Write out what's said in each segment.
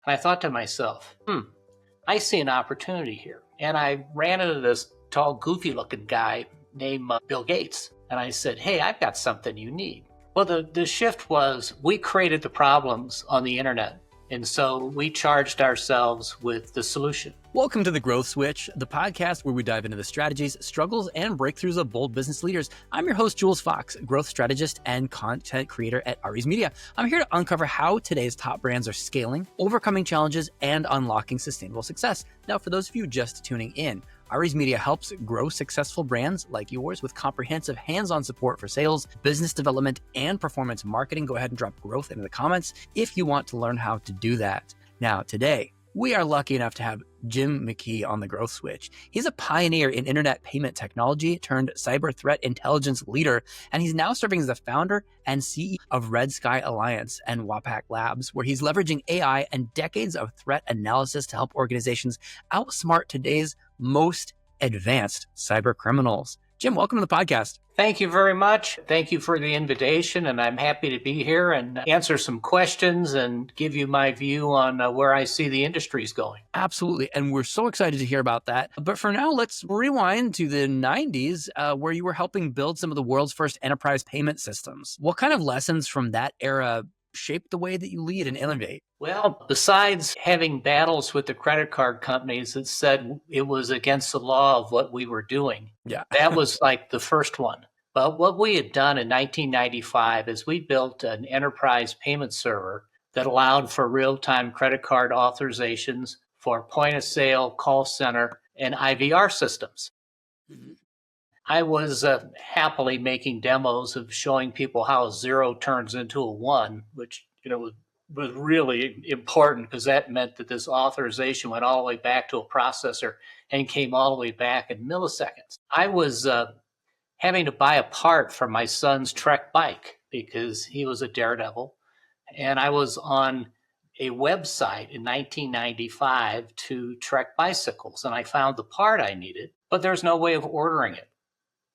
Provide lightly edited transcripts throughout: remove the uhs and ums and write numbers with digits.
And I thought to myself, I see an opportunity here. And I ran into this tall, goofy looking guy named Bill Gates. And I said, hey, I've got something you need. Well, the shift was we created the problems on the internet. And so we charged ourselves with the solution. Welcome to The Growth Switch, the podcast where we dive into the strategies, struggles, and breakthroughs of bold business leaders. I'm your host, Jules Fox, growth strategist and content creator at Aries Media. I'm here to uncover how today's top brands are scaling, overcoming challenges, and unlocking sustainable success. Now, for those of you just tuning in, Aries Media helps grow successful brands like yours with comprehensive hands-on support for sales, business development, and performance marketing. Go ahead and drop growth into the comments if you want to learn how to do that. Now, today, we are lucky enough to have Jim McKee on The Growth Switch. He's a pioneer in internet payment technology turned cyber threat intelligence leader, and he's now serving as the founder and CEO of Red Sky Alliance and WAPAC Labs, where he's leveraging AI and decades of threat analysis to help organizations outsmart today's most advanced cyber criminals. Jim, welcome to the podcast. Thank you very much. Thank you for the invitation, and I'm happy to be here and answer some questions and give you my view on where I see the industry's going. Absolutely, and we're so excited to hear about that. But for now, let's rewind to the 90s, where you were helping build some of the world's first enterprise payment systems. What kind of lessons from that era shaped the way that you lead and innovate? Well, besides having battles with the credit card companies that said it was against the law of what we were doing, that was like the first one. But what we had done in 1995 is we built an enterprise payment server that allowed for real-time credit card authorizations for point-of-sale, call center, and IVR systems. Mm-hmm. I was happily making demos of showing people how a 0 turns into a 1, which was really important because that meant that this authorization went all the way back to a processor and came all the way back in milliseconds. I was having to buy a part for my son's Trek bike because he was a daredevil, and I was on a website in 1995 to Trek bicycles, and I found the part I needed, but there's no way of ordering it.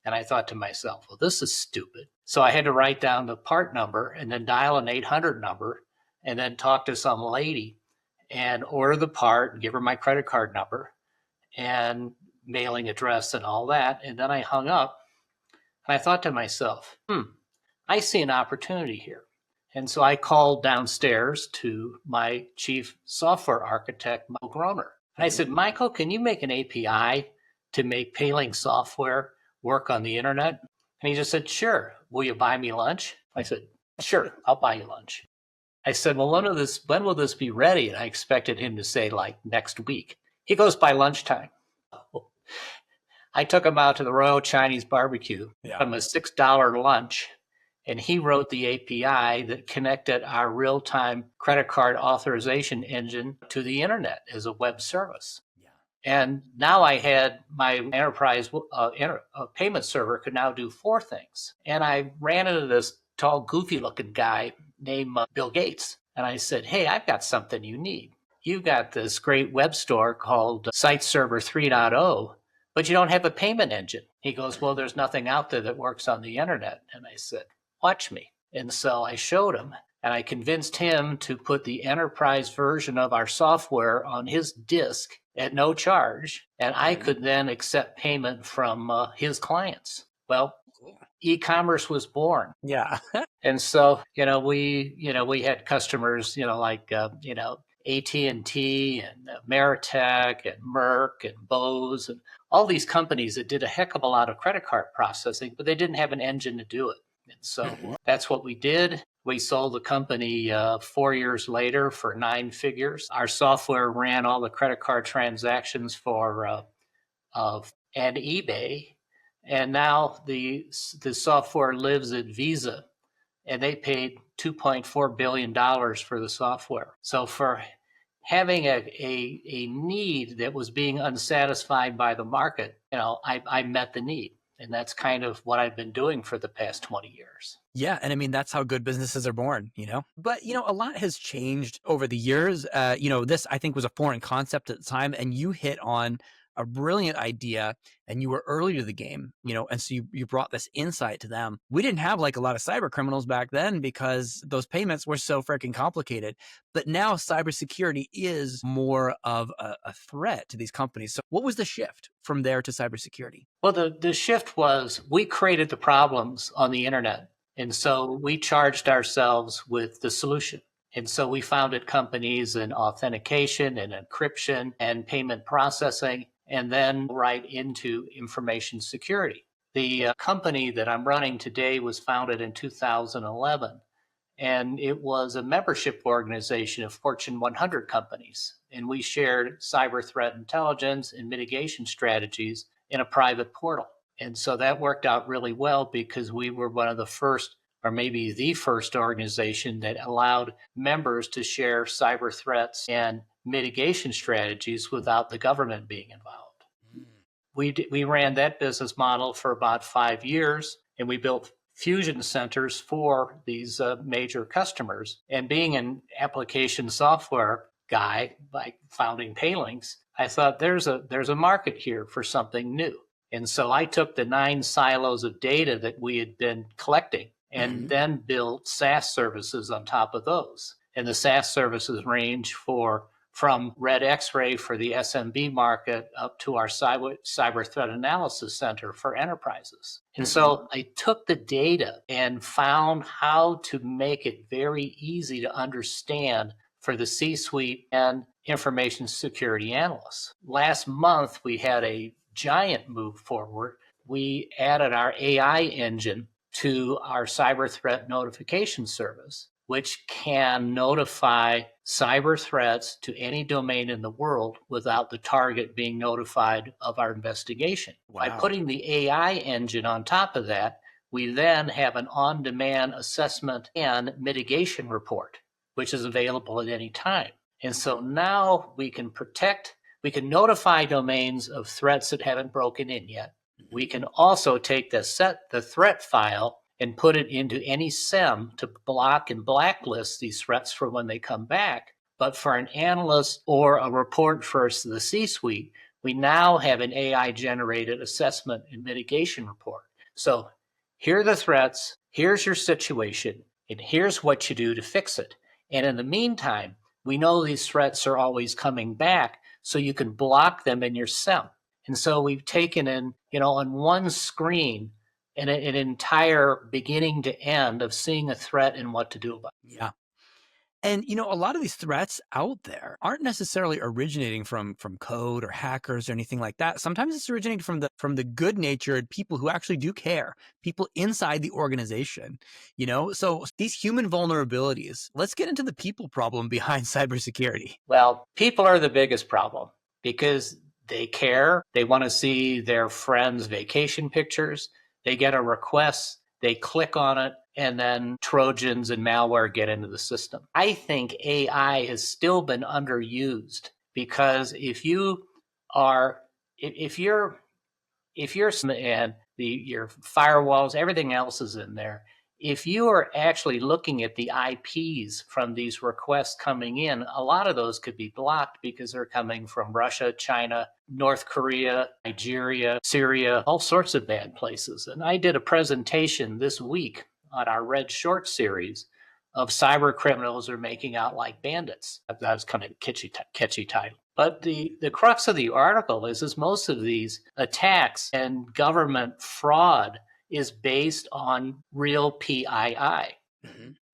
And I thought to myself, well, this is stupid. So I had to write down the part number and then dial an 800 number and then talk to some lady and order the part and give her my credit card number and mailing address and all that. And then I hung up and I thought to myself, I see an opportunity here. And so I called downstairs to my chief software architect, Michael Groner. And I said, Michael, can you make an API to make paying software work on the internet? And he just said, sure. Will you buy me lunch? I said, sure, I'll buy you lunch. I said, well, when will this be ready? And I expected him to say like next week. He goes, by lunchtime. I took him out to the Royal Chinese Barbecue, got him a $6 lunch, and he wrote the API that connected our real-time credit card authorization engine to the internet as a web service. And now I had my enterprise payment server could now do 4 things. And I ran into this tall, goofy-looking guy named Bill Gates. And I said, hey, I've got something you need. You've got this great web store called Site Server 3.0, but you don't have a payment engine. He goes, well, there's nothing out there that works on the internet. And I said, watch me. And so I showed him. And I convinced him to put the enterprise version of our software on his disk at no charge, and I could then accept payment from his clients. Well, e-commerce was born. Yeah. And so, we had customers, like, AT&T and Ameritech and Merck and Bose and all these companies that did a heck of a lot of credit card processing, but they didn't have an engine to do it. And so that's what we did. We sold the company 4 years later for 9 figures. Our software ran all the credit card transactions for and eBay, and now the software lives at Visa, and they paid $2.4 billion for the software. So for having a need that was being unsatisfied by the market, I met the need. And that's kind of what I've been doing for the past 20 years. Yeah. And I mean, that's how good businesses are born, But, a lot has changed over the years. This, I think, was a foreign concept at the time. And you hit on a brilliant idea and you were early to the game, and so you brought this insight to them. We didn't have like a lot of cyber criminals back then because those payments were so freaking complicated. But now cybersecurity is more of a threat to these companies. So what was the shift from there to cybersecurity? Well, the shift was we created the problems on the internet. And so we charged ourselves with the solution. And so we founded companies in authentication and encryption and payment processing, and then right into information security. The company that I'm running today was founded in 2011, and it was a membership organization of Fortune 100 companies. And we shared cyber threat intelligence and mitigation strategies in a private portal. And so that worked out really well because we were one of the first, or maybe the first organization that allowed members to share cyber threats and mitigation strategies without the government being involved. We ran that business model for about 5 years, and we built fusion centers for these major customers. And being an application software guy by founding Paylinks, I thought there's a market here for something new. And so I took the 9 silos of data that we had been collecting and then built SaaS services on top of those. And the SaaS services range from Red X-Ray for the SMB market up to our cyber threat analysis center for enterprises. And so I took the data and found how to make it very easy to understand for the C-suite and information security analysts. Last month, we had a giant move forward. We added our AI engine to our cyber threat notification service, which can notify cyber threats to any domain in the world without the target being notified of our investigation. Wow. By putting the AI engine on top of that, we then have an on-demand assessment and mitigation report, which is available at any time. And so now we can notify domains of threats that haven't broken in yet. We can also take the threat file and put it into any SIEM to block and blacklist these threats for when they come back. But for an analyst or a report for the C-suite, we now have an AI-generated assessment and mitigation report. So here are the threats, here's your situation, and here's what you do to fix it. And in the meantime, we know these threats are always coming back, so you can block them in your SIEM. And so we've taken on one screen, an entire beginning to end of seeing a threat and what to do about it. Yeah. And, a lot of these threats out there aren't necessarily originating from code or hackers or anything like that. Sometimes it's originating from the good-natured people who actually do care, people inside the organization, So these human vulnerabilities, let's get into the people problem behind cybersecurity. Well, people are the biggest problem because they care. They want to see their friends' vacation pictures. They get a request, they click on it, and then Trojans and malware get into the system. I think AI has still been underused because if your firewalls, everything else is in there. If you are actually looking at the IPs from these requests coming in, a lot of those could be blocked because they're coming from Russia, China, North Korea, Nigeria, Syria, all sorts of bad places. And I did a presentation this week on our Red Short series of cyber criminals are making out like bandits. That was kind of a catchy title. But the crux of the article is most of these attacks and government fraud is based on real PII.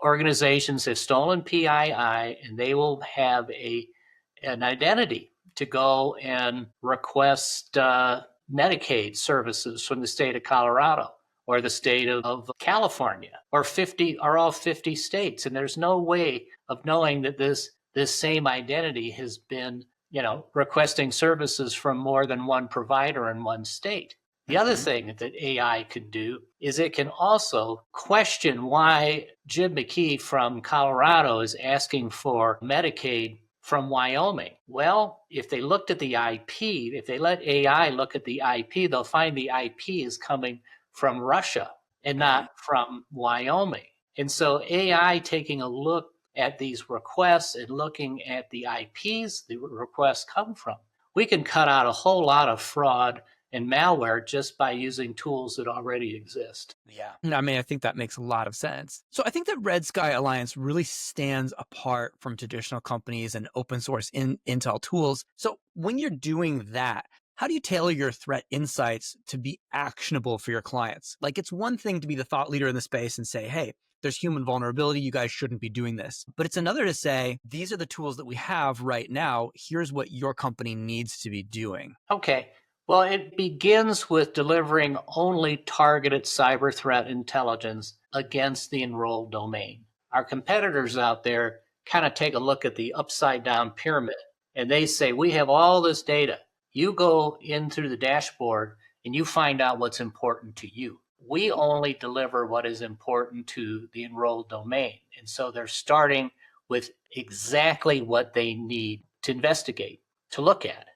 Organizations have stolen PII, and they will have an identity to go and request Medicaid services from the state of Colorado or the state of California or all 50 states. And there's no way of knowing that this same identity has been, requesting services from more than one provider in one state. The other thing that AI can do is it can also question why Jim McKee from Colorado is asking for Medicaid from Wyoming. Well, if they looked at the IP, if they let AI look at the IP, they'll find the IP is coming from Russia and not from Wyoming. And so AI taking a look at these requests and looking at the IPs the requests come from we can cut out a whole lot of fraud and malware just by using tools that already exist. Yeah. I mean, I think that makes a lot of sense. So I think that Red Sky Alliance really stands apart from traditional companies and open source Intel tools. So when you're doing that, how do you tailor your threat insights to be actionable for your clients? Like, it's one thing to be the thought leader in the space and say, hey, there's human vulnerability. You guys shouldn't be doing this. But it's another to say, these are the tools that we have right now. Here's what your company needs to be doing. Okay. Well, it begins with delivering only targeted cyber threat intelligence against the enrolled domain. Our competitors out there kind of take a look at the upside down pyramid and they say, we have all this data. You go in through the dashboard and you find out what's important to you. We only deliver what is important to the enrolled domain. And so they're starting with exactly what they need to investigate, to look at.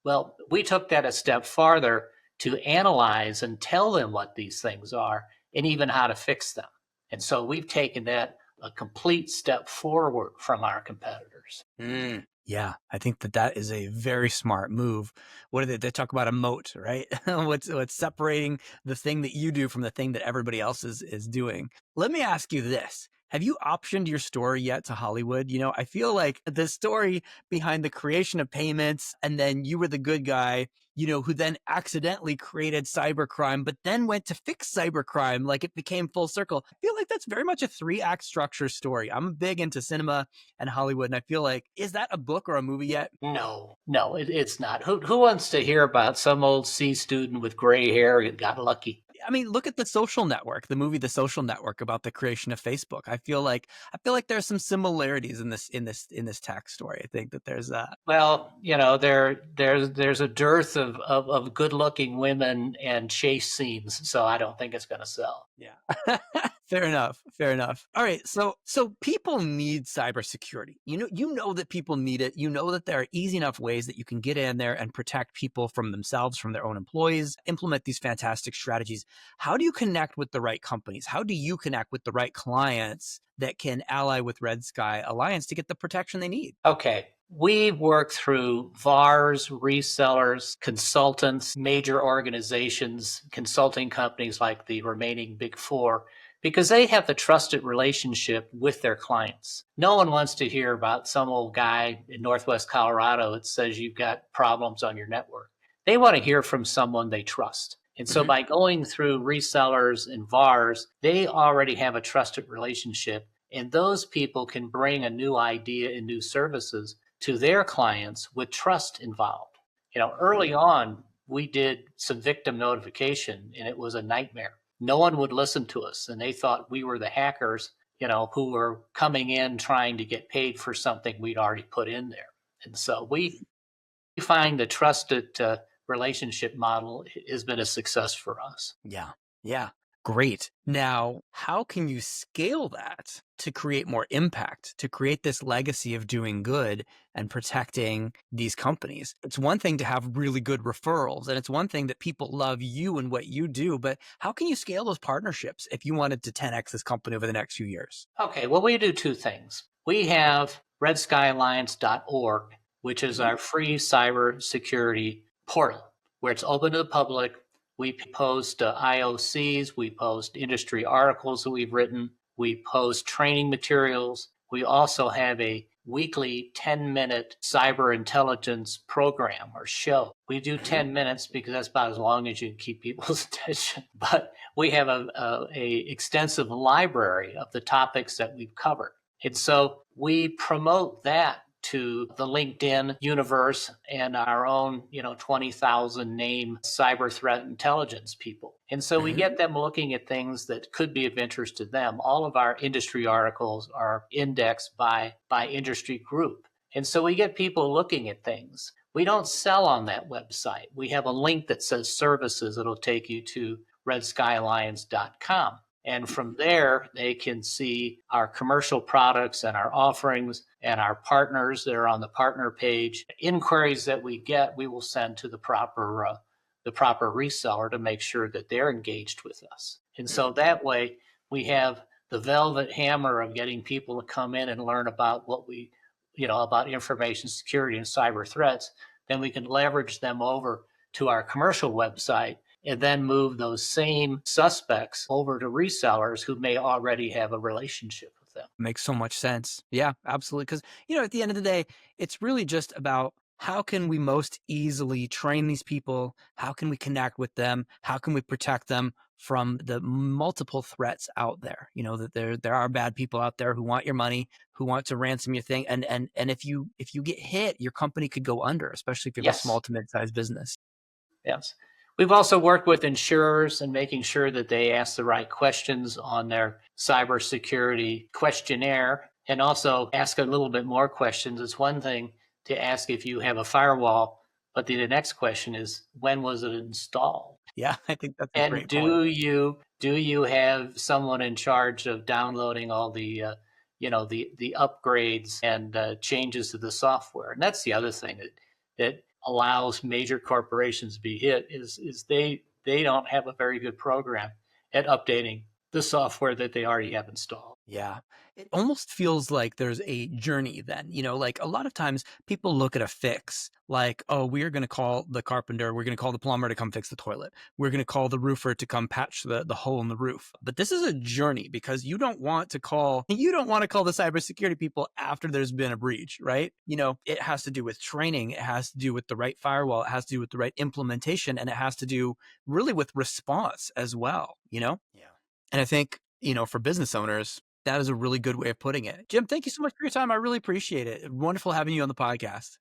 Well, we took that a step farther to analyze and tell them what these things are and even how to fix them. And so we've taken that a complete step forward from our competitors. Yeah, I think that is a very smart move. What do they talk about a moat, right? what's separating the thing that you do from the thing that everybody else is doing? Let me ask you this. Have you optioned your story yet to Hollywood? You know, I feel like the story behind the creation of payments and then you were the good guy, you know, who then accidentally created cybercrime, but then went to fix cybercrime, like it became full circle. I feel like that's very much a 3-act structure story. I'm big into cinema and Hollywood, and I feel like, is that a book or a movie yet? No, it's not. Who wants to hear about some old C student with gray hair who got lucky? I mean, look at The Social Network, the movie The Social Network about the creation of Facebook. I feel like there's some similarities in this tech story. I think that there's well, you know, there's a dearth of good-looking women and chase scenes, so I don't think it's going to sell. Yeah. Fair enough. All right. So people need cybersecurity. You know that people need it. You know that there are easy enough ways that you can get in there and protect people from themselves, from their own employees, implement these fantastic strategies. How do you connect with the right companies? How do you connect with the right clients that can ally with Red Sky Alliance to get the protection they need? Okay. We work through VARs, resellers, consultants, major organizations, consulting companies like the remaining big four, because they have the trusted relationship with their clients. No one wants to hear about some old guy in Northwest Colorado that says you've got problems on your network. They want to hear from someone they trust. And so by going through resellers and VARs, they already have a trusted relationship. And those people can bring a new idea and new services to their clients with trust involved. You know, early on, we did some victim notification and it was a nightmare. No one would listen to us and they thought we were the hackers, you know, who were coming in trying to get paid for something we'd already put in there. And so we find the trusted relationship model has been a success for us. Yeah. Great. Now, how can you scale that to create more impact, to create this legacy of doing good and protecting these companies? It's one thing to have really good referrals, and it's one thing that people love you and what you do, but how can you scale those partnerships if you wanted to 10x this company over the next few years? Okay, well, we do two things. We have redskyalliance.org, which is our free cybersecurity portal where it's open to the public. We post IOCs, we post industry articles that we've written, we post training materials. We also have a weekly 10-minute cyber intelligence program or show. We do 10 minutes because that's about as long as you can keep people's attention. But we have a extensive library of the topics that we've covered. And so we promote that to the LinkedIn universe and our own, 20,000 name cyber threat intelligence people. And so we get them looking at things that could be of interest to them. All of our industry articles are indexed by industry group. And so we get people looking at things. We don't sell on that website. We have a link that says services that'll take you to redskyalliance.com. And from there, they can see our commercial products and our offerings and our partners that are on the partner page. Inquiries that we get, we will send to the proper reseller to make sure that they're engaged with us. And so that way, we have the velvet hammer of getting people to come in and learn about what about information security and cyber threats. then we can leverage them over to our commercial website and then move those same suspects over to resellers who may already have a relationship with them. Makes so much sense. Yeah, absolutely. Because, at the end of the day, it's really just about how can we most easily train these people? How can we connect with them? How can we protect them from the multiple threats out there? That there are bad people out there who want your money, who want to ransom your thing. And if you get hit, your company could go under, especially if you have a small to mid-sized business. Yes. We've also worked with insurers and making sure that they ask the right questions on their cybersecurity questionnaire, and also ask a little bit more questions. It's one thing to ask if you have a firewall, but the next question is, when was it installed? Yeah, I think that's a great And point. do you have someone in charge of downloading all the the upgrades and changes to the software? And that's the other thing that allows major corporations to be hit is they don't have a very good program at updating the software that they already have installed. Yeah. It almost feels like there's a journey then, like a lot of times people look at a fix like, oh, we are going to call the carpenter. We're going to call the plumber to come fix the toilet. We're going to call the roofer to come patch the hole in the roof. But this is a journey because you don't want to call the cybersecurity people after there's been a breach, right? It has to do with training. It has to do with the right firewall. It has to do with the right implementation, and it has to do really with response as well, Yeah. And I think, for business owners, that is a really good way of putting it. Jim, thank you so much for your time. I really appreciate it. Wonderful having you on the podcast.